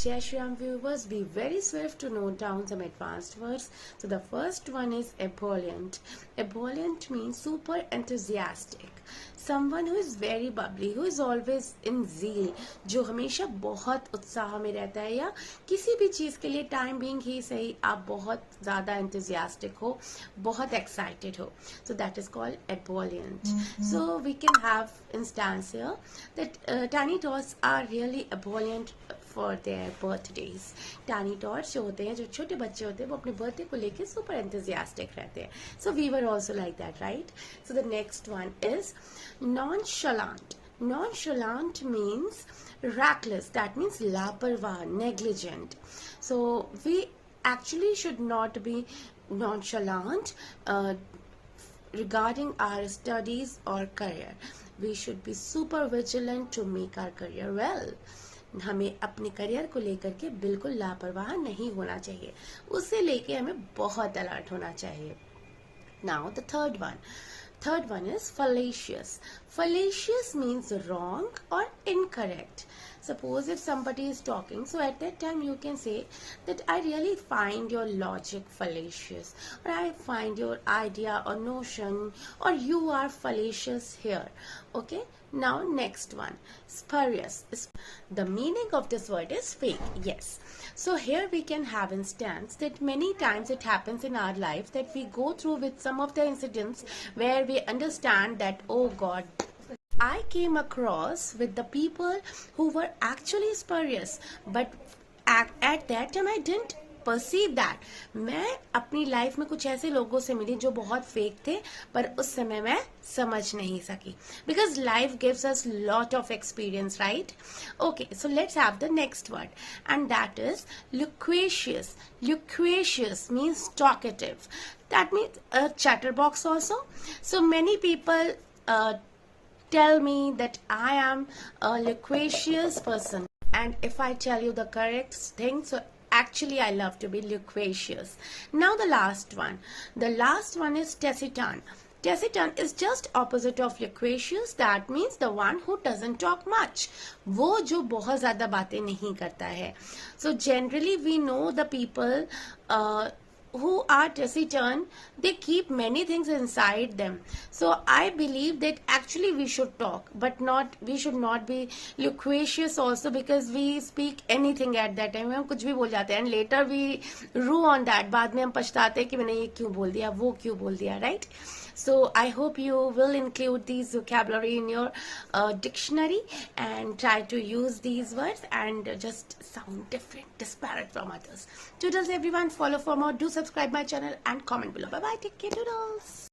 Jai Shri Ram viewers, be very swift to note down some advanced words. So the first one is ebullient. Ebullient means super enthusiastic. Someone who is very bubbly, who is always in zeal, जो हमेशा बहुत उत्साह में रहता है या किसी भी चीज के लिए टाइम बीइंग ही सही आप बहुत ज्यादा enthusiastic हो, बहुत excited हो. So that is called ebullient. So we can have instance here that tiny tots are really ebullient for their birthdays. Tiny tots जो होते हैं, जो छोटे बच्चे होते हैं, वो अपने बर्थडे को लेके super enthusiastic रहते हैं. So we were also like that, right? So the next one is nonchalant. Nonchalant means reckless. That means लापरवाह, negligent. So we actually should not be nonchalant regarding our studies or career. We should be super vigilant to make our career well. हमें अपने career को लेकर के बिल्कुल लापरवाह नहीं होना चाहिए, उसे लेके हमें बहुत अलर्ट होना चाहिए. Now the third one is fallacious. Fallacious means wrong or incorrect. Suppose if somebody is talking, so at that time you can say that I really find your logic fallacious, or I find your idea or notion, or you are fallacious here. Okay, now next one, spurious. The meaning of this word is fake. Yes, so here we can have instance that many times it happens in our life that we go through with some of the incidents where we understand that, oh God, I came across with the people who were actually spurious, but at that time I didn't perceive that. मैं अपनी life में कुछ ऐसे लोगों से मिली जो बहुत fake थे, पर उस समय मैं समझ नहीं सकी. Because life gives us lot of experience, right? Okay, so let's have the next word, and that is loquacious. Loquacious means talkative. That means a chatterbox also. So many people tell me that I am a loquacious person, and if I tell you the correct thing, so actually I love to be loquacious. Now the last one is taciturn. Taciturn is just opposite of loquacious. That means the one who doesn't talk much, वो जो बहुत ज़्यादा बातें नहीं करता है. So generally we know the people who are taciturn, they keep many things inside them. So I believe that actually we should talk, but we should not be loquacious also, because we speak anything at that time. हम कुछ भी बोल जाते हैं and later we rue on that. बाद में हम पछताते हैं कि मैंने ये क्यों बोल दिया, वो क्यों बोल दिया, right? So I hope you will include these vocabulary in your dictionary and try to use these words and just sound different, disparate from others. Toodles everyone, follow for more, do subscribe my channel and comment below. Bye bye, take care, toodles.